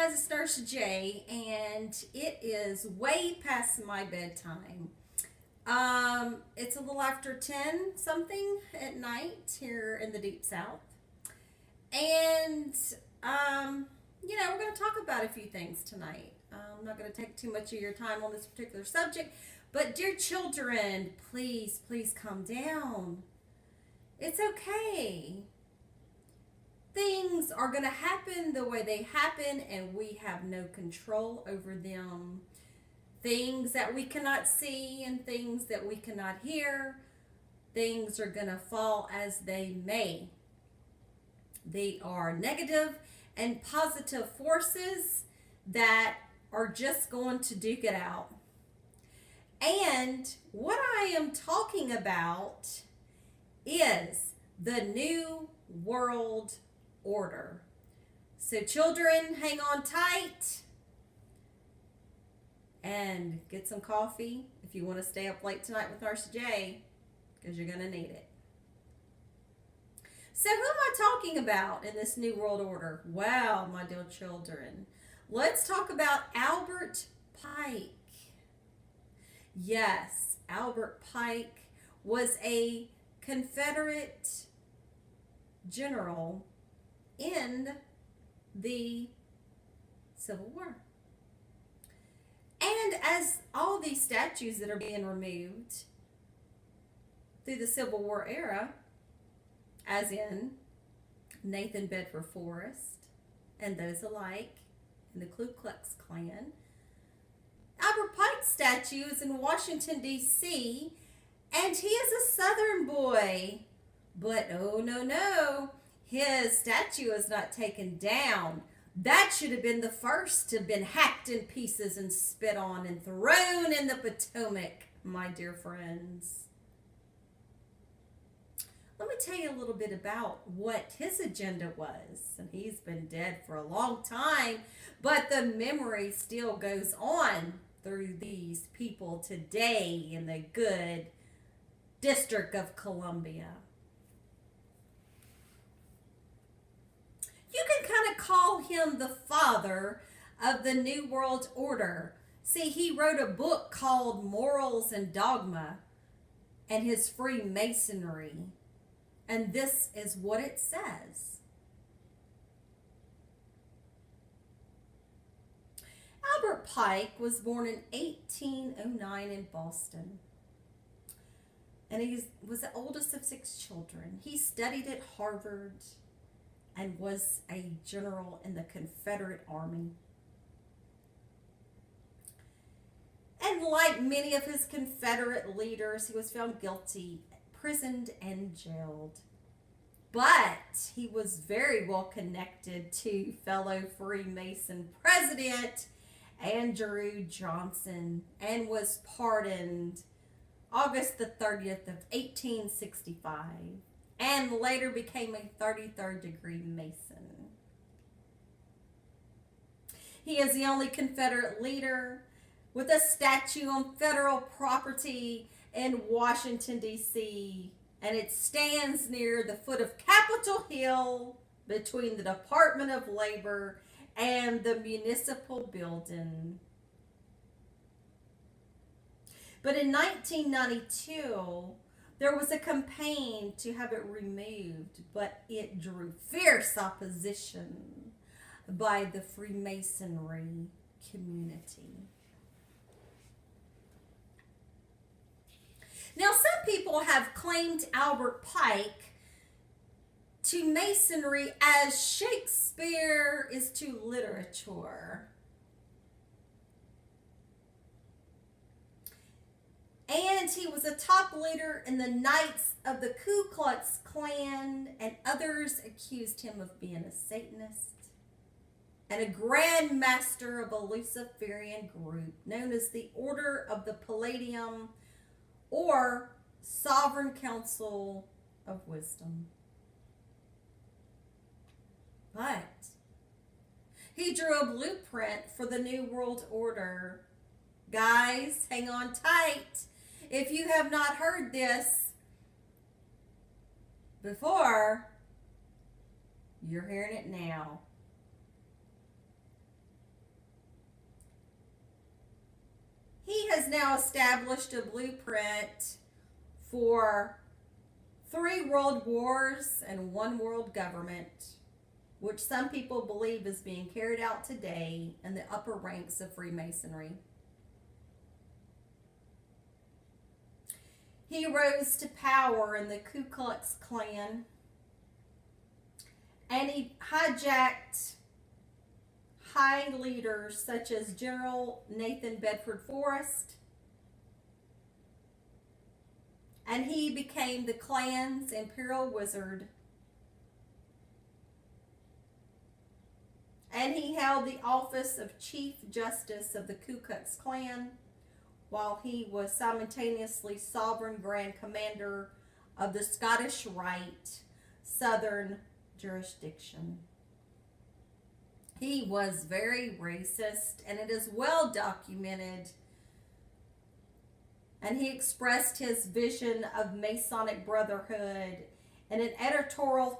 guys, it's Nurse J, and it is way past my bedtime. It's a little after 10 something at night here in the Deep South. And, we're going to talk about a few things tonight. I'm not going to take too much of your time on this particular subject, but dear children, please, please calm down. It's okay. Things are going to happen the way they happen, and we have no control over them. Things that we cannot see and things that we cannot hear, things are going to fall as they may. They are negative and positive forces that are just going to duke it out. And what I am talking about is the New World Order. So children, hang on tight and get some coffee if you want to stay up late tonight with Nurse J, because you're going to need it. So who am I talking about in this New World Order? Well, my dear children, let's talk about Albert Pike. Yes, Albert Pike was a Confederate general in the Civil War. And as all these statues that are being removed through the Civil War era, as in Nathan Bedford Forrest and those alike in the Ku Klux Klan, Albert Pike's statue is in Washington, D.C., and he is a Southern boy. But oh, no, his statue is not taken down. That should have been the first to have been hacked in pieces and spit on and thrown in the Potomac, my dear friends. Let me tell you a little bit about what his agenda was. And he's been dead for a long time, but the memory still goes on through these people today in the good District of Columbia. You can kind of call him the father of the New World Order. See, he wrote a book called Morals and Dogma and his Freemasonry. And this is what it says. Albert Pike was born in 1809 in Boston. And he was the oldest of 6 children. He studied at Harvard and was a general in the Confederate Army. And like many of his Confederate leaders, he was found guilty, imprisoned, and jailed. But he was very well connected to fellow Freemason President Andrew Johnson and was pardoned August the 30th of 1865. And later became a 33rd degree Mason. He is the only Confederate leader with a statue on federal property in Washington, D.C., and it stands near the foot of Capitol Hill between the Department of Labor and the municipal building. But in 1992, there was a campaign to have it removed, but it drew fierce opposition by the Freemasonry community. Now, some people have claimed Albert Pike to Masonry as Shakespeare is to literature. And he was a top leader in the Knights of the Ku Klux Klan, and others accused him of being a Satanist and a Grand Master of a Luciferian group known as the Order of the Palladium or Sovereign Council of Wisdom. But he drew a blueprint for the New World Order. Guys, hang on tight. If you have not heard this before, you're hearing it now. has now established a blueprint for 3 world wars and 1 world government, which some people believe is being carried out today in the upper ranks of Freemasonry. He rose to power in the Ku Klux Klan, and he hijacked high leaders such as General Nathan Bedford Forrest, and he became the Klan's imperial wizard, and he held the office of Chief Justice of the Ku Klux Klan, while he was simultaneously Sovereign Grand Commander of the Scottish Rite Southern Jurisdiction. He was very racist, and it is well documented. And he expressed his vision of Masonic Brotherhood in an editorial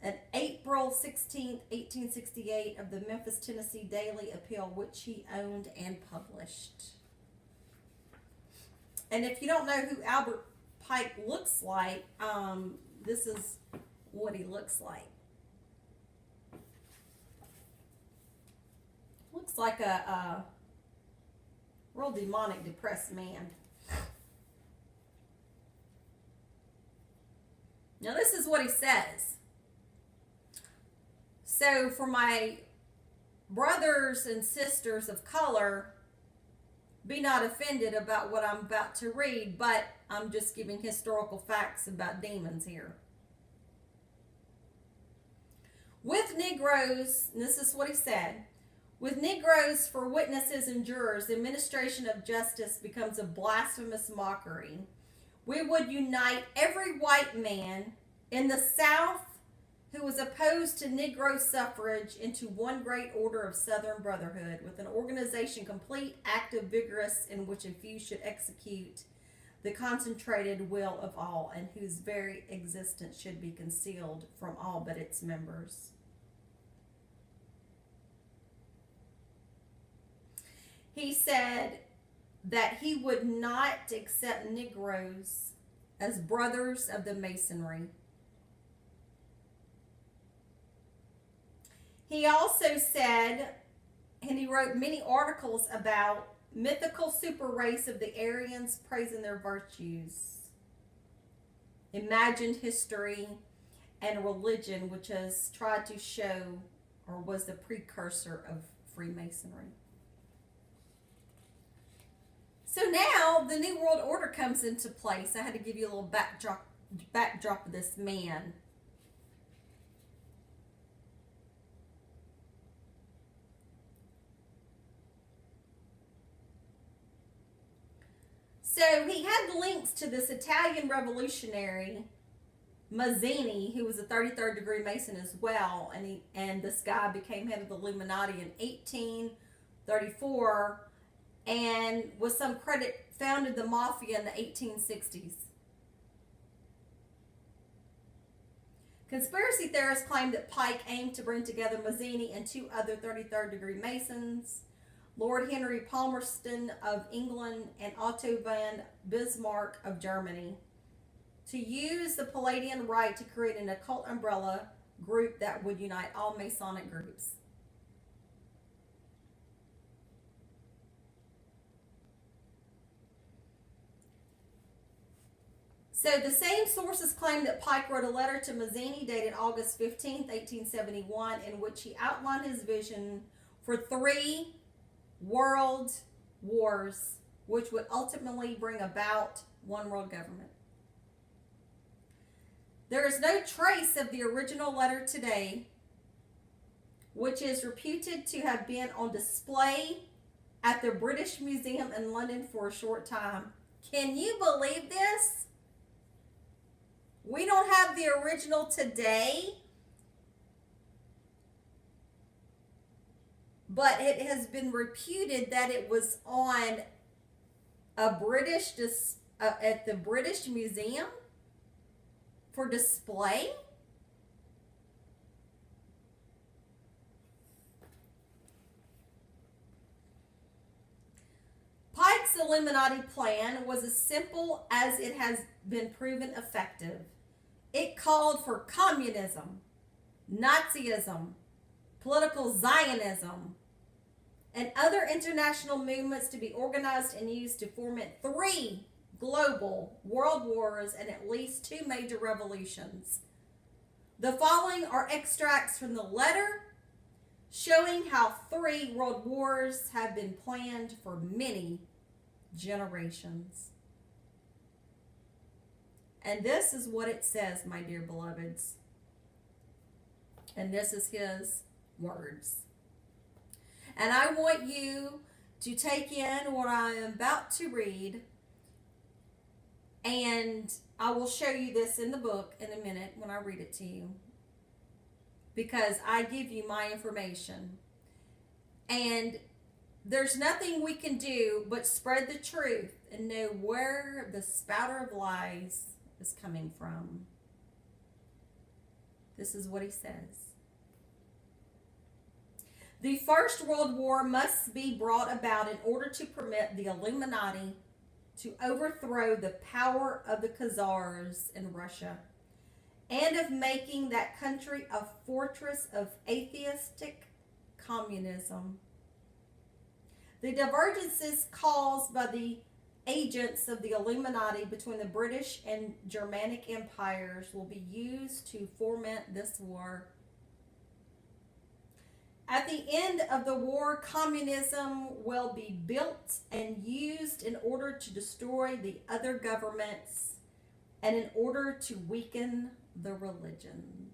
on April 16, 1868 of the Memphis, Tennessee Daily Appeal, which he owned and published. And if you don't know who Albert Pike looks like, this is what he looks like. Looks like a real demonic, depressed man. Now this is what he says. So for my brothers and sisters of color, be not offended about what I'm about to read, but I'm just giving historical facts about demons here. With Negroes, and this is what he said, with Negroes for witnesses and jurors, the administration of justice becomes a blasphemous mockery. We would unite every white man in the South who was opposed to Negro suffrage into one great order of Southern Brotherhood, with an organization complete, active, vigorous, in which a few should execute the concentrated will of all, and whose very existence should be concealed from all but its members. He said that he would not accept Negroes as brothers of the Masonry. He also said, and he wrote many articles about mythical super race of the Aryans, praising their virtues, imagined history, and religion, which has tried to show or was the precursor of Freemasonry. So now the New World Order comes into place. I had to give you a little backdrop of this man. So he had links to this Italian revolutionary, Mazzini, who was a 33rd degree Mason as well, and this guy became head of the Illuminati in 1834, and with some credit founded the Mafia in the 1860s. Conspiracy theorists claim that Pike aimed to bring together Mazzini and 2 other 33rd degree Masons, Lord Henry Palmerston of England and Otto von Bismarck of Germany, to use the Palladian Rite to create an occult umbrella group that would unite all Masonic groups. So the same sources claim that Pike wrote a letter to Mazzini dated August 15, 1871, in which he outlined his vision for 3 world wars, which would ultimately bring about one world government. There is no trace of the original letter today, which is reputed to have been on display at the British Museum in London for a short time. Can you believe this? We don't have the original today, but it has been reputed that it was on a British at the British Museum for display. Pike's Illuminati plan was as simple as it has been proven effective. It called for communism, Nazism, political Zionism, and other international movements to be organized and used to foment 3 global world wars and at least 2 major revolutions. The following are extracts from the letter showing how 3 world wars have been planned for many generations. And this is what it says, my dear beloveds. And this is his words. And I want you to take in what I am about to read, and I will show you this in the book in a minute when I read it to you, because I give you my information. And there's nothing we can do but spread the truth and know where the spouter of lies is coming from. This is what he says. The First World War must be brought about in order to permit the Illuminati to overthrow the power of the Khazars in Russia and of making that country a fortress of atheistic communism. The divergences caused by the agents of the Illuminati between the British and Germanic empires will be used to foment this war. At the end of the war, communism will be built and used in order to destroy the other governments and in order to weaken the religions.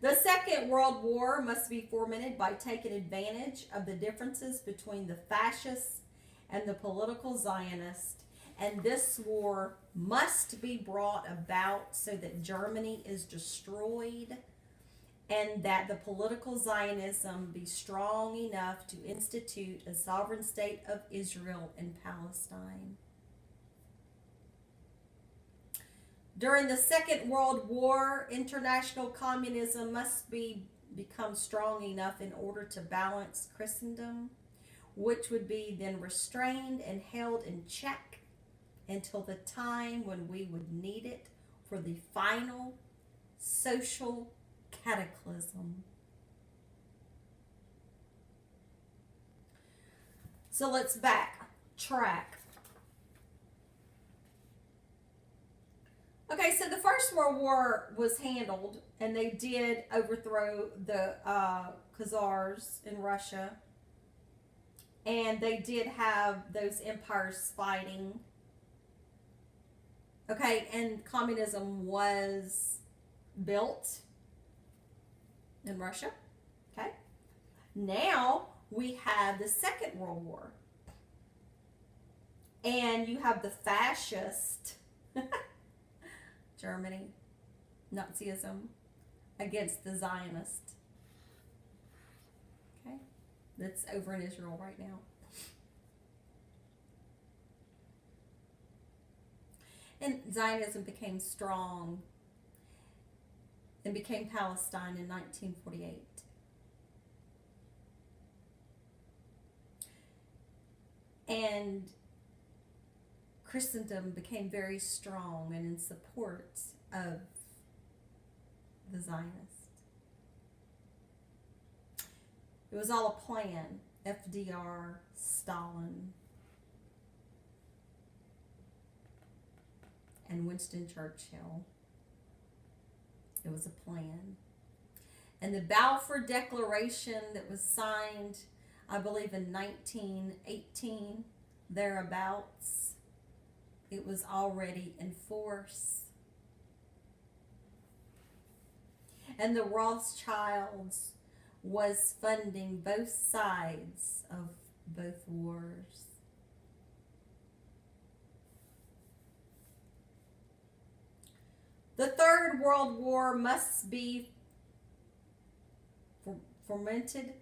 The Second World War must be fomented by taking advantage of the differences between the fascists and the political Zionists, and this war must be brought about so that Germany is destroyed and that the political Zionism be strong enough to institute a sovereign state of Israel in Palestine. During the Second World War, international communism must become strong enough in order to balance Christendom, which would be then restrained and held in check until the time when we would need it for the final social cataclysm. So let's backtrack. Okay, so the First World War was handled, and they did overthrow the Khazars in Russia, and they did have those empires fighting. Okay, and communism was built in Russia. Okay, now we have the Second World War, and you have the fascist Germany, Nazism against the Zionist. Okay, that's over in Israel right now. And Zionism became strong and became Palestine in 1948. And Christendom became very strong and in support of the Zionists. It was all a plan. FDR, Stalin, and Winston Churchill. It was a plan. And the Balfour Declaration that was signed, I believe in 1918, thereabouts, it was already in force. And the Rothschilds was funding both sides of both wars. The Third World War must be fomented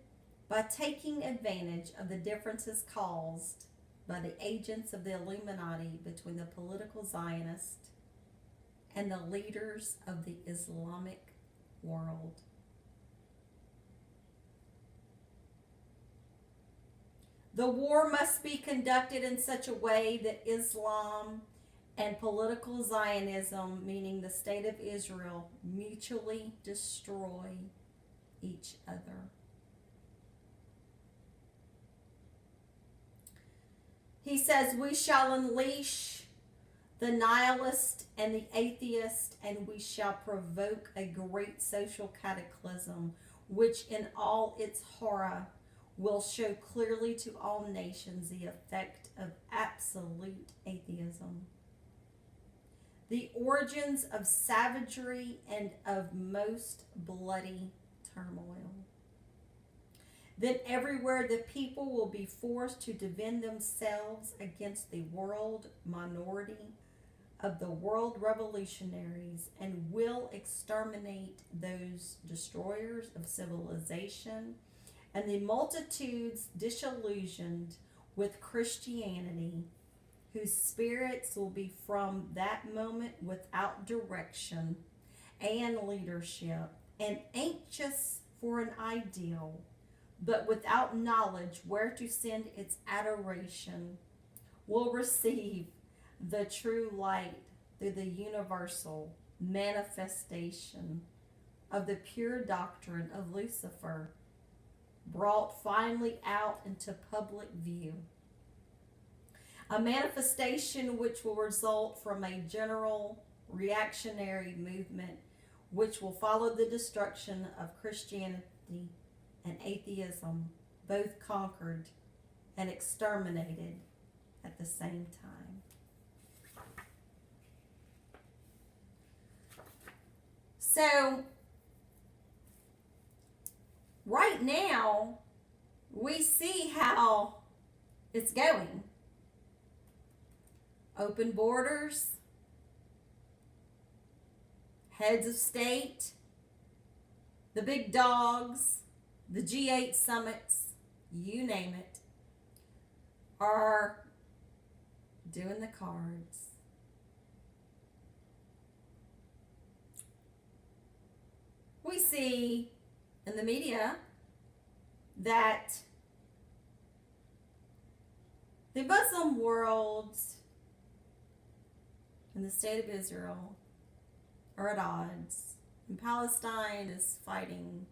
by taking advantage of the differences caused by the agents of the Illuminati between the political Zionists and the leaders of the Islamic world. The war must be conducted in such a way that Islam and political Zionism, meaning the state of Israel, mutually destroy each other. He says, we shall unleash the nihilist and the atheist, and we shall provoke a great social cataclysm, which in all its horror will show clearly to all nations the effect of absolute atheism, the origins of savagery and of most bloody turmoil. Then everywhere the people will be forced to defend themselves against the world minority of the world revolutionaries, and will exterminate those destroyers of civilization and the multitudes disillusioned with Christianity, whose spirits will be from that moment without direction and leadership, and anxious for an ideal, but without knowledge where to send its adoration, will receive the true light through the universal manifestation of the pure doctrine of Lucifer, brought finally out into public view. A manifestation which will result from a general reactionary movement which will follow the destruction of Christianity and atheism, both conquered and exterminated at the same time. So, right now, we see how it's going. Open borders, heads of state, the big dogs, the G8 summits, you name it, are doing the cards. We see in the media that the Muslim world and the state of Israel are at odds, and Palestine is fighting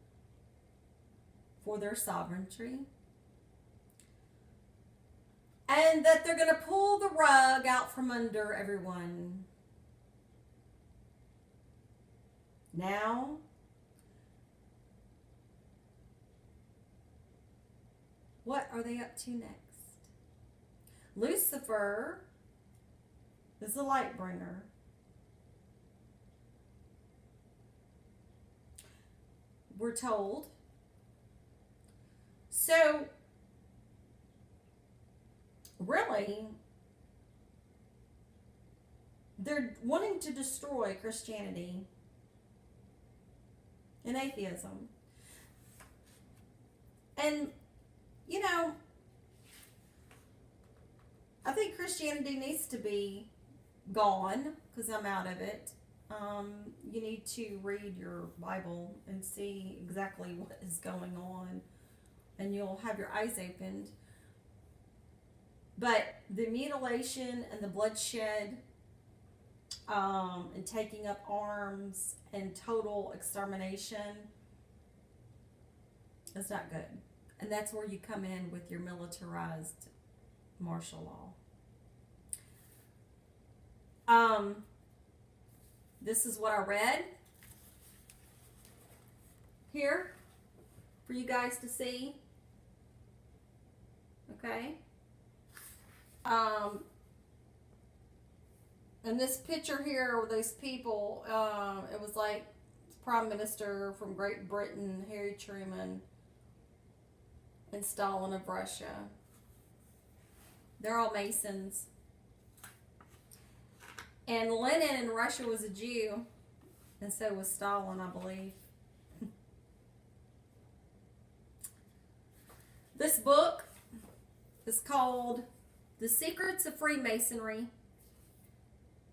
for their sovereignty, and that they're going to pull the rug out from under everyone. Now, what are they up to next? Lucifer is the light bringer. We're told. So, really, they're wanting to destroy Christianity and atheism. And, you know, I think Christianity needs to be gone because I'm out of it. You need to read your Bible and see exactly what is going on, and you'll have your eyes opened. But the mutilation and the bloodshed, and taking up arms and total extermination is not good. And that's where you come in with your militarized martial law. This is what I read here for you guys to see. Okay. And this picture here with those people, it was like Prime Minister from Great Britain, Harry Truman, and Stalin of Russia. They're all Masons. And Lenin in Russia was a Jew, and so was Stalin, I believe. This book is called The Secrets of Freemasonry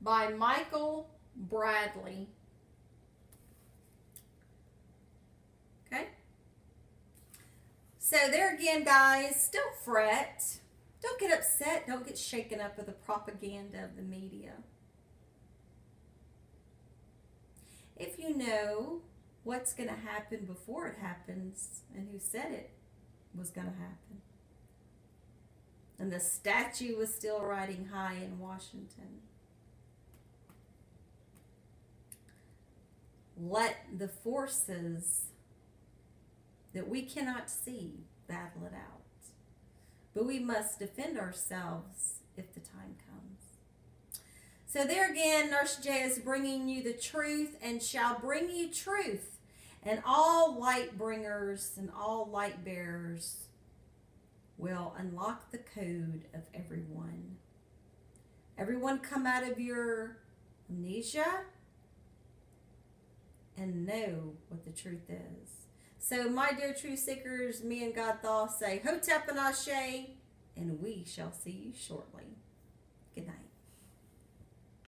by Michael Bradley. Okay? So there again, guys, don't fret. Don't get upset. Don't get shaken up with the propaganda of the media. If you know what's going to happen before it happens and who said it was going to happen, and the statue was still riding high in Washington, let the forces that we cannot see battle it out. But we must defend ourselves if the time comes. So there again, Nurse J is bringing you the truth and shall bring you truth. And all light bringers and all light bearers will unlock the code of everyone. Everyone come out of your amnesia and know what the truth is. So, my dear truth seekers, me and God Thaw say, Hotep and Ashe, and we shall see you shortly. Good night.